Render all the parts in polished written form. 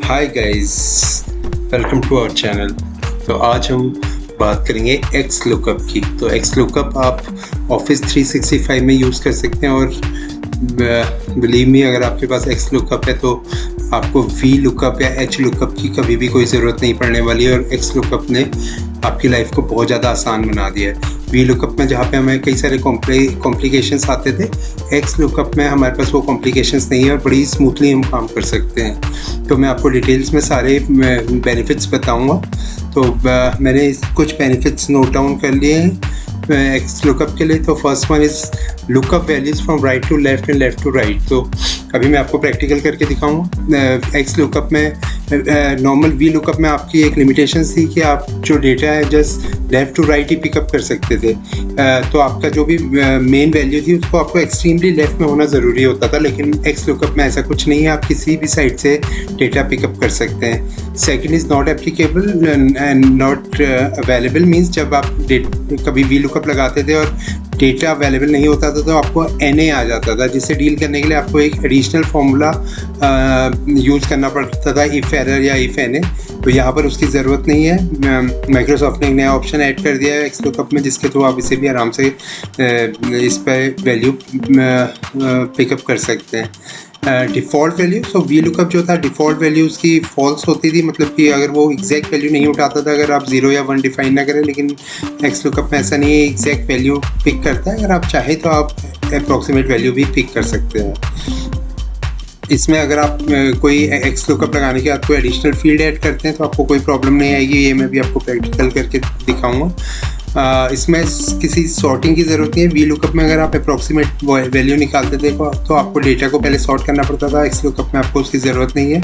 Hi guys, welcome to our channel. तो आज हम बात करेंगे एक्स लुकअप की। तो एक्स लुकअप आप ऑफिस 365 में यूज़ कर सकते हैं और बिलीव मी, अगर आपके पास एक्स लुकअप है तो आपको वी लुकअप या एच लुकअप की कभी भी कोई ज़रूरत नहीं पड़ने वाली है। और एक्स लुकअप ने आपकी लाइफ को बहुत ज़्यादा आसान बना दिया है। वी लुकअप में जहाँ पे हमें कई सारे कॉम्प्लिकेशंस आते थे, एक्स लुकअप में हमारे पास वो कॉम्प्लिकेशंस नहीं है और बड़ी स्मूथली हम काम कर सकते हैं। तो मैं आपको डिटेल्स में सारे बेनिफिट्स बताऊंगा। तो मैंने कुछ बेनिफिट्स नोट डाउन कर लिए हैं एक्स लुकअप के लिए। तो first one is lookup values from right to left and left to right. तो अभी मैं आपको प्रैक्टिकल करके दिखाऊंगा। एक्स लुकअप में नॉर्मल वी लुकअप में आपकी एक लिमिटेशन थी कि आप जो डेटा है जस्ट लेफ़्ट टू राइट ही पिकअप कर सकते थे। तो आपका जो भी मेन वैल्यू थी उसको आपको एक्सट्रीमली लेफ़्ट में होना ज़रूरी होता था, लेकिन एक्स लुकअप में ऐसा कुछ नहीं है, आप किसी भी साइड से डेटा पिकअप कर सकते हैं। Second is not applicable and not available means जब आप कभी वी लुकअप लगाते थे और डेटा अवेलेबल नहीं होता था तो आपको NA आ जाता था, जिससे डील करने के लिए आपको एक एडिशनल फार्मूला यूज़ करना पड़ता था, इफ़ एरर या इफ़ NA। तो यहाँ पर उसकी ज़रूरत नहीं है। माइक्रोसॉफ्ट ने एक नया ऑप्शन ऐड कर दिया है एक्स लुकअप में, जिसके थ्रू आप इसे भी आराम से इस पर वैल्यू पिकअप कर सकते हैं। Default value, so V lookup जो था डिफ़ॉल्ट वैल्यू उसकी फॉल्स होती थी, मतलब कि अगर वो एग्जैक्ट वैल्यू नहीं उठाता था अगर आप 0 या 1 डिफाइन ना करें। लेकिन एक्स लुकअप में ऐसा नहीं है, एग्जैक्ट वैल्यू पिक करता है। अगर आप चाहें तो आप अप्रॉक्सीमेट वैल्यू भी पिक कर सकते हैं। इसमें अगर आप कोई एक्स लुकअप लगाने के बाद कोई एडिशनल फील्ड ऐड करते हैं तो आपको कोई प्रॉब्लम नहीं आएगी। ये मैं भी आपको प्रैक्टिकल करके दिखाऊंगा। इसमें किसी सॉर्टिंग की ज़रूरत नहीं है। वी लुकअप में अगर आप अप्रॉक्सीमेट वैल्यू निकालते थे तो आपको डेटा को पहले सॉर्ट करना पड़ता था। एक्स लुकअप में आपको उसकी ज़रूरत नहीं है।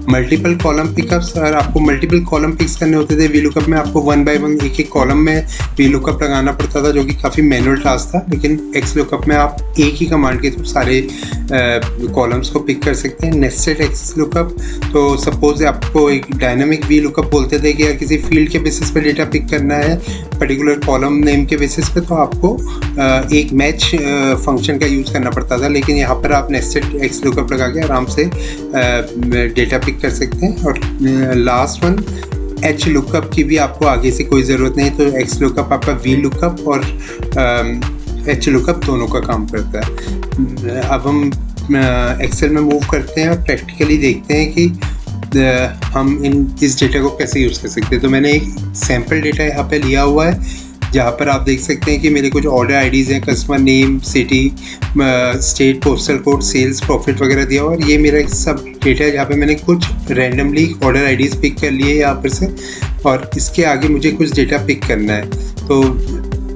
मल्टीपल कॉलम पिकअप्स, अगर आपको मल्टीपल कॉलम पिक्स करने होते थे वी लुकअप में, आपको 1 बाय 1 एक एक कॉलम में वी लुकअप लगाना पड़ता था, जो कि काफ़ी मैनुअल टास्क था। लेकिन एक्स लुकअप में आप एक ही कमांड के थ्रू सारे कॉलम्स को पिक कर सकते हैं। नेस्टेड एक्स लुकअप, तो सपोज आपको एक डायनामिक वी लुकअप बोलते थे कि अगर किसी फील्ड के बेसिस पर डेटा पिक करना है पर्टिकुलर कॉलम नेम के बेसिस पे, तो आपको एक मैच फंक्शन का यूज़ करना पड़ता था। लेकिन यहाँ पर आप नेस्टेड एक्स लुकअप लगा के आराम से डेटा पिक कर सकते हैं। और लास्ट वन एच लुकअप की भी आपको आगे से कोई ज़रूरत नहीं। तो एक्स लुकअप आपका वी लुकअप और एच लुकअप दोनों का काम करता है। अब हम एक्सेल में मूव करते हैं और प्रैक्टिकली देखते हैं कि हम इस डेटा को कैसे यूज़ कर सकते हैं। तो मैंने एक सैम्पल डेटा यहाँ पे लिया हुआ है, जहाँ पर आप देख सकते हैं कि मेरे कुछ ऑर्डर आईडीज़ हैं, customer name, city, state, postal code, sales, profit वगैरह दिया हुआ। और ये मेरा एक सब डेटा है जहाँ पे मैंने कुछ रैंडमली ऑर्डर आईडीज़ पिक कर लिए यहाँ पर से, और इसके आगे मुझे कुछ डेटा पिक करना है। तो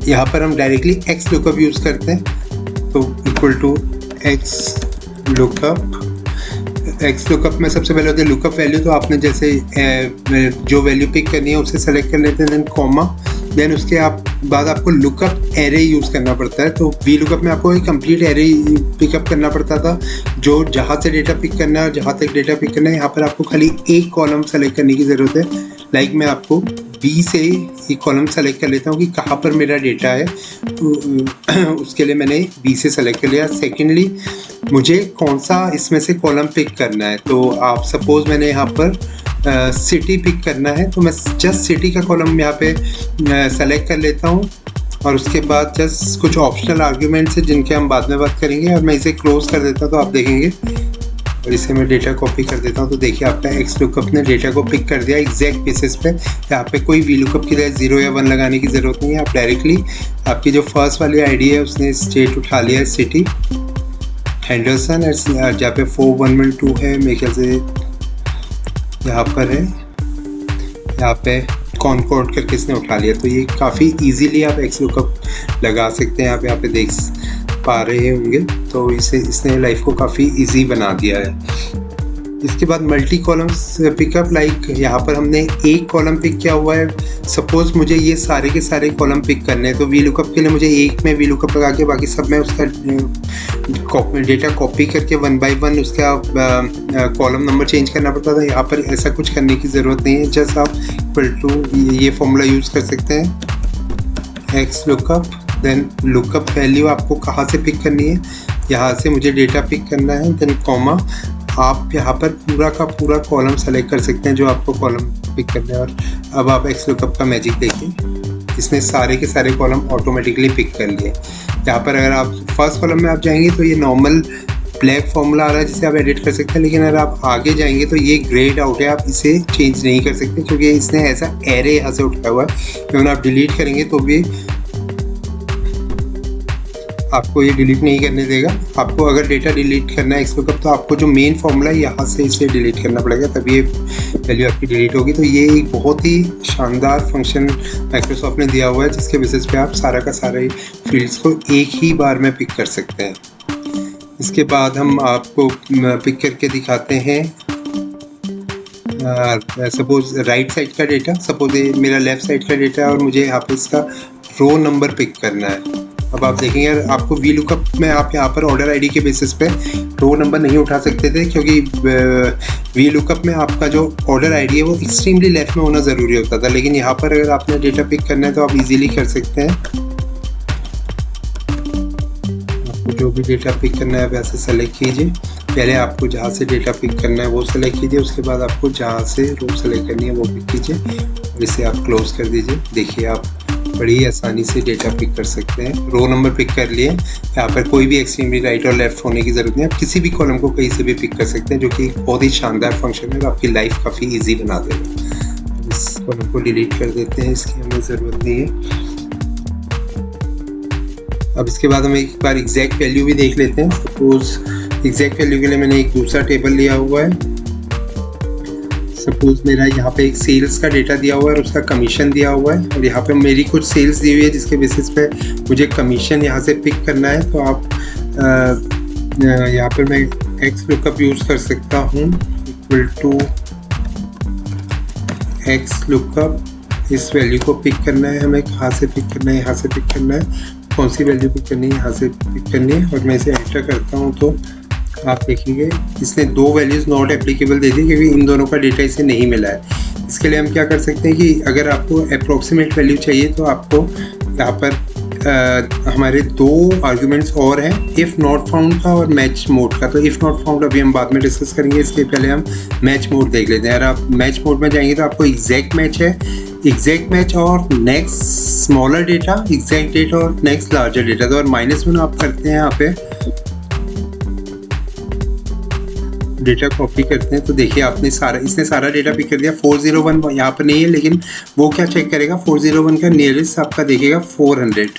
यहाँ पर हम डायरेक्टली एक्स लुकअप यूज़ करते हैं। तो इक्वल टू एक्स लुकअप में सबसे पहले होता है लुकअप वैल्यू। तो आपने जैसे जो वैल्यू पिक करनी है उसे सेलेक्ट कर लेते हैं, देन कॉमा, देन उसके बाद आपको लुकअप एरे यूज़ करना पड़ता है। तो वी लुकअप में आपको एक कंप्लीट एरे पिकअप करना पड़ता था, जो जहाँ से डेटा पिक करना है और जहाँ तक डेटा पिक करना है। यहाँ पर आपको खाली एक कॉलम सेलेक्ट करने की ज़रूरत है। लाइक मैं आपको बी से एक कॉलम सेलेक्ट कर लेता हूँ कि कहाँ पर मेरा डेटा है, तो उसके लिए मैंने बी से सेलेक्ट कर लिया। सेकेंडली मुझे कौन सा इसमें से कॉलम पिक करना है। तो आप सपोज़ मैंने यहाँ पर सिटी पिक करना है, तो मैं जस्ट सिटी का कॉलम यहाँ पे सेलेक्ट कर लेता हूँ। और उसके बाद जस्ट कुछ ऑप्शनल आर्ग्यूमेंट्स हैं जिनके हम बाद में बात करेंगे, और मैं इसे क्लोज कर देता हूँ। तो आप देखेंगे, और इसे मैं डेटा कॉपी कर देता हूँ। तो देखिए आपका एक्स लुकअप ने डेटा को पिक कर दिया एग्जैक्ट बेसिस पे। यहाँ पे कोई वी लुकअप की 0 या 1 लगाने की ज़रूरत नहीं है। आप डायरेक्टली आपकी जो फर्स्ट वाली आईडी है उसने स्टेट उठा लिया है, सिटी हेंडरसन, जहाँ पे 4112 है मेरे ख्याल से यहाँ पर है, यहाँ पे कॉनकॉर्ड करके इसने उठा लिया। तो ये काफ़ी इजीली आप एक्स लुकअप लगा सकते हैं। यहाँ पे देख पा रहे होंगे। तो इसने लाइफ को काफ़ी इजी बना दिया है। इसके बाद मल्टी कॉलम्स पिकअप, लाइक यहाँ पर हमने एक कॉलम पिक किया हुआ है। सपोज़ मुझे ये सारे के सारे कॉलम पिक करने हैं, तो वी लुकअप के लिए मुझे एक में वी लुकअप लगा के बाकी सब में उसका डेटा कॉपी करके 1 बाय 1 उसका कॉलम नंबर चेंज करना पड़ता था। यहाँ पर ऐसा कुछ करने की ज़रूरत नहीं है। जस्ट आप इक्वल टू ये फॉर्मूला यूज़ कर सकते हैं, X lookup, then lookup value आपको कहाँ से पिक करनी है, यहाँ से मुझे डेटा पिक करना है, देन कॉमा, आप यहाँ पर पूरा का पूरा कॉलम सेलेक्ट कर सकते हैं जो आपको कॉलम पिक करना है। और अब आप XLOOKUP का मैजिक देखिए, इसने सारे के सारे कॉलम ऑटोमेटिकली पिक कर लिए। यहाँ पर अगर आप फर्स्ट कॉलम में आप जाएंगे तो ये नॉर्मल ब्लैक फॉर्मूला आ रहा है जिसे आप एडिट कर सकते हैं, लेकिन अगर आप आगे जाएंगे तो ये ग्रेड आउट है, आप इसे चेंज नहीं कर सकते क्योंकि इसने ऐसा एरे यहाँ से उठाया हुआ है। अगर आप डिलीट करेंगे तो भी आपको ये डिलीट नहीं करने देगा। आपको अगर डेटा डिलीट करना है XLOOKUP तो आपको जो मेन फॉर्मूला है यहाँ से इसे डिलीट करना पड़ेगा, तभी ये वैल्यू आपकी डिलीट होगी। तो ये एक बहुत ही शानदार फंक्शन माइक्रोसॉफ्ट ने दिया हुआ है जिसके बेसिस पे आप सारा का सारे फील्ड्स को एक ही बार में पिक कर सकते हैं। इसके बाद हम आपको पिक करके दिखाते हैं सपोज राइट साइड का डेटा। सपोज ये मेरा लेफ्ट साइड का डेटा है और मुझे यहाँ पे इसका रो नंबर पिक करना है। अब आप देखेंगे आपको VLOOKUP में आप यहाँ पर ऑर्डर आईडी के बेसिस पे रो नंबर नहीं उठा सकते थे क्योंकि VLOOKUP में आपका जो ऑर्डर आईडी है वो एक्सट्रीमली लेफ्ट में होना ज़रूरी होता था, लेकिन यहाँ पर अगर आपने डेटा पिक करना है तो आप इजीली कर सकते हैं। आपको जो भी डेटा पिक करना है वैसे सेलेक्ट कीजिए। पहले आपको जहाँ से डेटा पिक करना है वो सेलेक्ट कीजिए, उसके बाद आपको जहाँ से रो सेलेक्ट करनी है वो पिक कीजिए और इसे आप क्लोज कर दीजिए। देखिए आप बड़ी आसानी से डेटा पिक कर सकते हैं। रो नंबर पिक कर लिए, यहाँ पर कोई भी एक्सट्रीमली राइट और लेफ्ट होने की ज़रूरत नहीं है। आप किसी भी कॉलम को कहीं से भी पिक कर सकते हैं, जो कि बहुत ही शानदार फंक्शन है और आपकी लाइफ काफ़ी इजी बना देगा। इस कॉलम को डिलीट कर देते हैं, इसकी हमें ज़रूरत नहीं है। अब इसके बाद हम एक बार एग्जैक्ट वैल्यू भी देख लेते हैं। सपोज एग्जैक्ट वैल्यू के लिए मैंने एक दूसरा टेबल लिया हुआ है। सपोज मेरा यहाँ पे एक सेल्स का डेटा दिया हुआ है और उसका कमीशन दिया हुआ है और यहाँ पे मेरी कुछ सेल्स दी हुई है जिसके बेसिस पे मुझे कमीशन यहाँ से पिक करना है। तो आप यहाँ पर मैं XLOOKUP यूज़ कर सकता हूँ, इक्वल टू XLOOKUP। इस वैल्यू को पिक करना है हमें, कहाँ से पिक करना है, यहाँ से पिक करना है। कौन सी वैल्यू पिक करनी है, यहाँ से पिक करनी है और मैं इसे एंटर करता हूँ तो आप देखेंगे इसने दो वैल्यूज़ नॉट एप्लीकेबल दे दी क्योंकि इन दोनों का डेटा इसे नहीं मिला है। इसके लिए हम क्या कर सकते हैं कि अगर आपको अप्रोक्सीमेट वैल्यू चाहिए तो आपको यहाँ पर हमारे दो आर्गुमेंट्स और हैं, इफ़ नॉट फाउंड का और मैच मोड का। तो इफ़ नॉट फाउंड अभी हम बाद में डिस्कस करेंगे, इसके पहले हम मैच मोड देख लेते हैं। अगर आप मैच मोड में जाएंगे तो आपको एग्जैक्ट मैच है, एग्जैक्ट मैच और next smaller data, exact data और नेक्स्ट लार्जर डेटा। तो और -1 आप करते हैं, यहाँ पे डेटा कॉपी करते हैं तो देखिए आपने इसने सारा डेटा पिक कर दिया। 401 यहाँ पर नहीं है, लेकिन वो क्या चेक करेगा, 401 का नियरेस्ट आपका देखेगा 400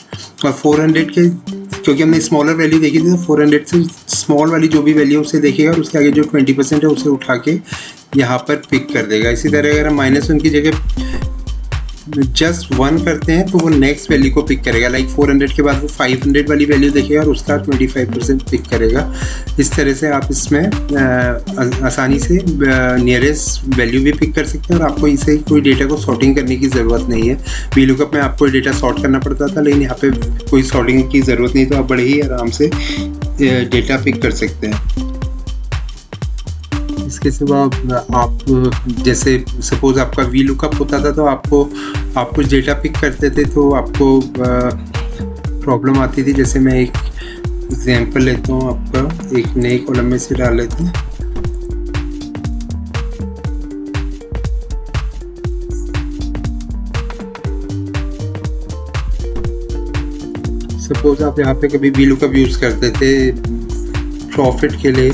और 400 के क्योंकि हमने स्मॉलर वैल्यू देखी थी तो 400 से स्मॉल वाली जो भी वैल्यू उसे देखेगा और उसके आगे जो 20% है उसे उठा के यहाँ पर पिक कर देगा। इसी तरह अगर हम -1 की जगह जस्ट 1 करते हैं तो वो नेक्स्ट वैल्यू को पिक करेगा। लाइक 400 के बाद वो 500 वाली वैल्यू देखेगा और उसका 25% पिक करेगा। इस तरह से आप इसमें आसानी से नियरेस्ट वैल्यू भी पिक कर सकते हैं और आपको इसे कोई डेटा को सॉर्टिंग करने की ज़रूरत नहीं है। VLOOKUP में आपको डेटा सॉर्ट करना पड़ता था, लेकिन यहाँ पे कोई सॉर्टिंग की ज़रूरत नहीं, तो आप बड़े ही आराम से डेटा पिक कर सकते हैं। इसके सिवा आप जैसे सपोज आपका VLOOKUP होता था तो आप कुछ डेटा पिक करते थे तो आपको प्रॉब्लम आती थी। जैसे मैं एक एग्जांपल लेता हूँ, आपका एक नए कॉलम में से डाल लेते हैं। सपोज आप यहाँ पे कभी VLOOKUP यूज़ करते थे प्रॉफिट के लिए,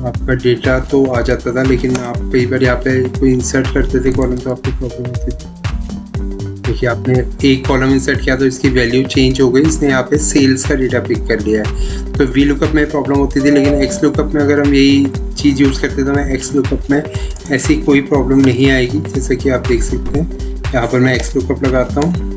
आपका डेटा तो आ जाता था, लेकिन आप कई बार यहाँ पे कोई इंसर्ट करते थे कॉलम तो आपको प्रॉब्लम होती थी। देखिए आपने एक कॉलम इंसर्ट किया तो इसकी वैल्यू चेंज हो गई, इसने यहाँ पे सेल्स का डेटा पिक कर लिया है। तो VLOOKUP में प्रॉब्लम होती थी, लेकिन XLOOKUP में अगर हम यही चीज़ यूज़ करते तो मैं XLOOKUP में ऐसी कोई प्रॉब्लम नहीं आएगी। जैसे कि आप देख सकते हैं यहाँ पर मैं XLOOKUP लगाता हूँ,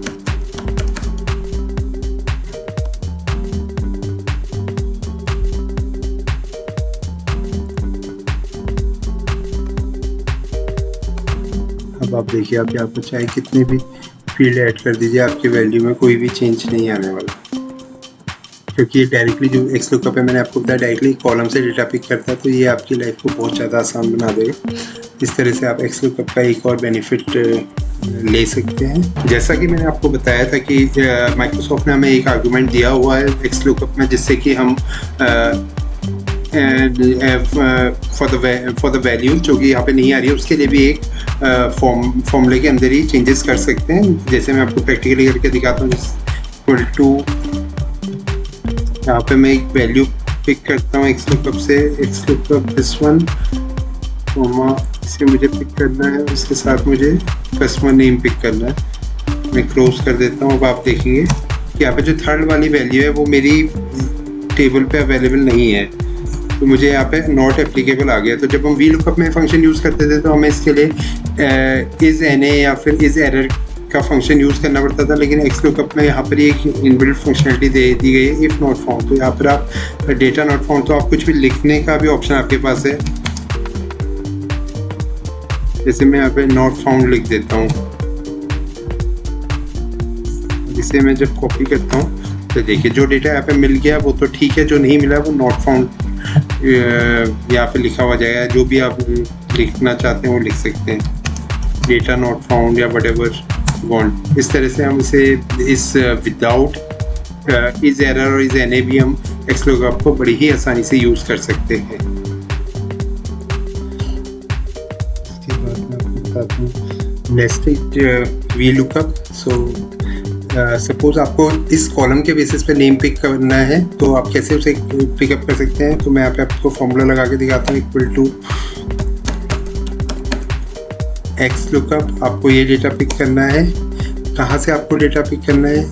अब आप देखिए आप यहाँ पर चाहे कितने भी फील्ड ऐड कर दीजिए, आपकी वैल्यू में कोई भी चेंज नहीं आने वाला, क्योंकि ये डायरेक्टली जो एक्स लुकअप है मैंने आपको बताया डायरेक्टली कॉलम से डेटा पिक करता है, तो ये आपकी लाइफ को बहुत ज़्यादा आसान बना देगा। इस तरह से आप एक्स लुकअप का एक और बेनिफिट ले सकते हैं। जैसा कि मैंने आपको बताया था कि माइक्रोसॉफ्ट ने हमें एक आर्गूमेंट दिया हुआ है एक्स लुकअप में, जिससे कि हम फॉर द वैल्यू जो कि यहाँ पे नहीं आ रही है उसके लिए भी एक फॉर्मूले के अंदर ही चेंजेस कर सकते हैं। जैसे मैं आपको प्रैक्टिकली करके दिखाता हूँ, इक्वल टू यहाँ पे मैं एक वैल्यू पिक करता हूँ एक्स लुकअप से, एक्स लुकअप +1 कॉमा इसे मुझे पिक करना है, उसके साथ मुझे कस्टमर नेम पिक करना है। मैं क्लोज कर देता हूँ। अब आप देखेंगे कि यहाँ पे जो थर्ड वाली वैल्यू है वो मेरी टेबल पे अवेलेबल नहीं है, तो मुझे यहाँ पे नॉट एप्लीकेबल आ गया। तो जब हम वी लुकअप में फंक्शन यूज़ करते थे तो हमें इसके लिए इज़ एन ए या फिर इज़ एरर का फंक्शन यूज़ करना पड़ता था, लेकिन एक्स लुकअप में यहाँ पर एक इनबिल्ट फंक्शनलिटी दे दी गई है इफ़ नॉट फाउंड। तो यहाँ पर आप डेटा नॉट फाउंड, तो आप कुछ भी लिखने का भी ऑप्शन आपके पास है। जैसे मैं यहाँ पे नॉट फाउंड लिख देता हूँ, इसे मैं जब कॉपी करता हूँ तो देखिए जो डेटा यहाँ पे मिल गया वो तो ठीक है, जो नहीं मिला वो नॉट फाउंड यहाँ पे लिखा हुआ जाएगा। जो भी आप लिखना चाहते हैं वो लिख सकते हैं, डेटा नॉट फाउंड या व्हाटएवर वांट। इस तरह से हम इसे इस विदाउट इज एरर और इज एन ए भी हम एक्स लुकअप को बड़ी ही आसानी से यूज़ कर सकते हैं। इसके बाद मैं आपको बताता हूँ नेस्टेड वी लुकअप। सपोज आपको इस कॉलम के बेसिस पे नेम पिक करना है तो आप कैसे उसे पिकअप कर सकते हैं। तो मैं यहाँ पे आपको फॉर्मूला लगा के दिखाता हूँ, इक्वल टू एक्स लुकअप। आपको ये डेटा पिक करना है, कहाँ से आपको डेटा पिक करना है,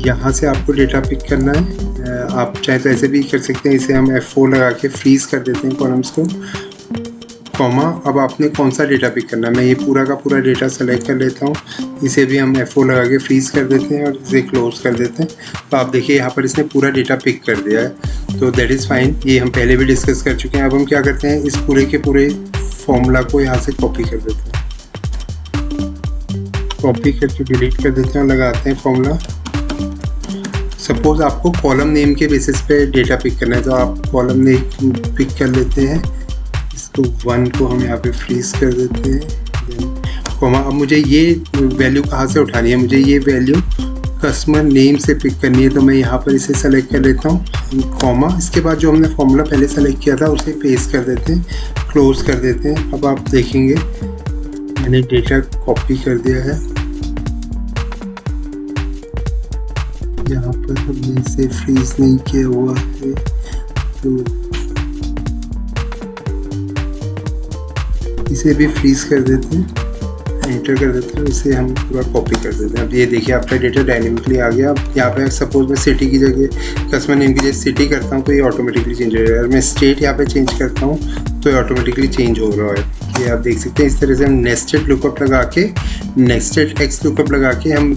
यहाँ से आपको डेटा पिक करना है। आप चाहे तो ऐसे भी कर सकते हैं, इसे हम F4 लगा के फ्रीज कर देते हैं कॉलम्स को, कॉमा। अब आपने कौन सा डेटा पिक करना है, मैं ये पूरा का पूरा डेटा सेलेक्ट कर लेता हूँ, इसे भी हम F4 लगा के फ्रीज कर देते हैं और इसे क्लोज कर देते हैं। तो आप देखिए यहाँ पर इसने पूरा डेटा पिक कर दिया है, तो दैट इज़ फाइन। ये हम पहले भी डिस्कस कर चुके हैं। अब हम क्या करते हैं, इस पूरे के पूरे फॉर्मूला को यहाँ से कॉपी कर देते हैं, कॉपी करके डिलीट कर देते हैं और लगाते हैं फॉर्मूला। सपोज आपको कॉलम नेम के बेसिस पे डेटा पिक करना है, तो आप कॉलम नेम पिक कर लेते हैं, इसको 1 को हम यहाँ पे फ्रीज कर देते हैं, कॉमा। अब मुझे ये वैल्यू कहाँ से उठानी है, मुझे ये वैल्यू कस्टमर नेम से पिक करनी है, तो मैं यहाँ पर इसे सेलेक्ट कर लेता हूँ, कॉमा। इसके बाद जो हमने फॉर्मूला पहले सेलेक्ट किया था उसे पेस्ट कर देते हैं, क्लोज कर देते हैं। अब आप देखेंगे मैंने डेटा कॉपी कर दिया है, यहाँ पर हमने इसे फ्रीज नहीं किया हुआ है, तो इसे भी फ्रीज कर देते हैं, एंटर कर देते हैं, इसे हम पूरा कॉपी कर देते हैं। अब ये देखिए आपका डेटा डायनेमिकली आ गया। अब यहाँ पे सपोज मैं सिटी की जगह कस्टमर नेम की जगह सिटी करता हूँ तो ये ऑटोमेटिकली चेंज हो जाएगा। मैं स्टेट यहाँ पे चेंज करता हूँ तो ये ऑटोमेटिकली चेंज हो रहा है। ये आप देख सकते हैं। इस तरह से हम नेस्टेड लुकअप लगा के, नेस्टेड एक्स लुकअप लगा के हम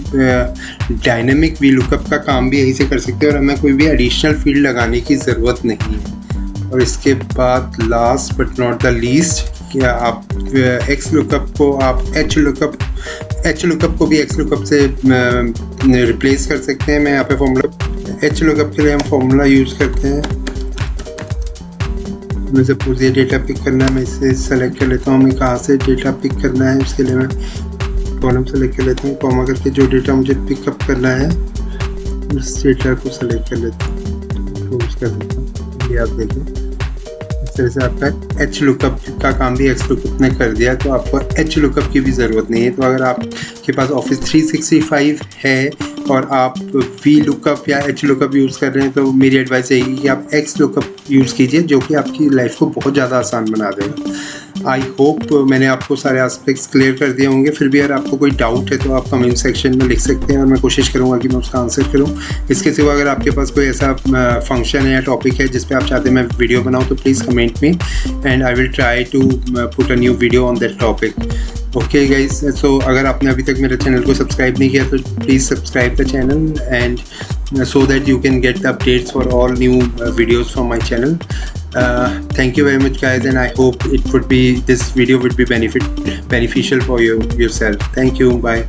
डायनेमिक वी लुकअप का काम भी यहीं से कर सकते हैं और हमें कोई भी एडिशनल फील्ड लगाने की ज़रूरत नहीं है। और इसके बाद last but not the least, या आप एक्स लुकअप को आप एच लुकअप को भी एक्स लुकअप से रिप्लेस कर सकते हैं। मैं यहाँ पे फॉर्मूला एच लुकअप के लिए हम फॉर्मूला यूज़ करते हैं। मैं सपोज ये डेटा पिक करना है, मैं इसे सेलेक्ट कर लेता हूँ, हमें कहाँ से डेटा पिक करना है उसके लिए मैं कॉलम सेलेक्ट कर लेता हूँ, कॉमा करके जो डेटा मुझे पिकअप करना है उस डेटा को सेलेक्ट कर लेता हूँ, क्लोज कर देता हूँ। ये आप देखें इस तरह से आपका एच लुकअप का काम भी एक्स लुकअप ने कर दिया, तो आपको एच लुकअप की भी ज़रूरत नहीं है। तो अगर आपके पास ऑफिस 365 है और आप वी लुकअप या एच लुकअप यूज़ कर रहे हैं तो मेरी एडवाइस रहेगी कि आप एक्स लुकअप यूज़ कीजिए, जो कि आपकी लाइफ को बहुत ज़्यादा आसान बना देगा। आई होप मैंने आपको सारे एस्पेक्ट्स क्लियर कर दिए होंगे। फिर भी अगर आपको कोई डाउट है तो आप कमेंट सेक्शन में लिख सकते हैं और मैं कोशिश करूंगा कि मैं उसका आंसर करूं। इसके सिवा अगर आपके पास कोई ऐसा फंक्शन है या टॉपिक है जिस पे आप चाहते हैं मैं वीडियो बनाऊं तो please comment me and I will try to put a new video on that topic. Okay guys, so अगर आपने अभी तक मेरे चैनल को सब्सक्राइब नहीं किया तो please subscribe the channel and so that you can get the updates for all new videos from my channel. Thank you very much, guys, and I hope this video would be beneficial for you yourself. Thank you. Bye.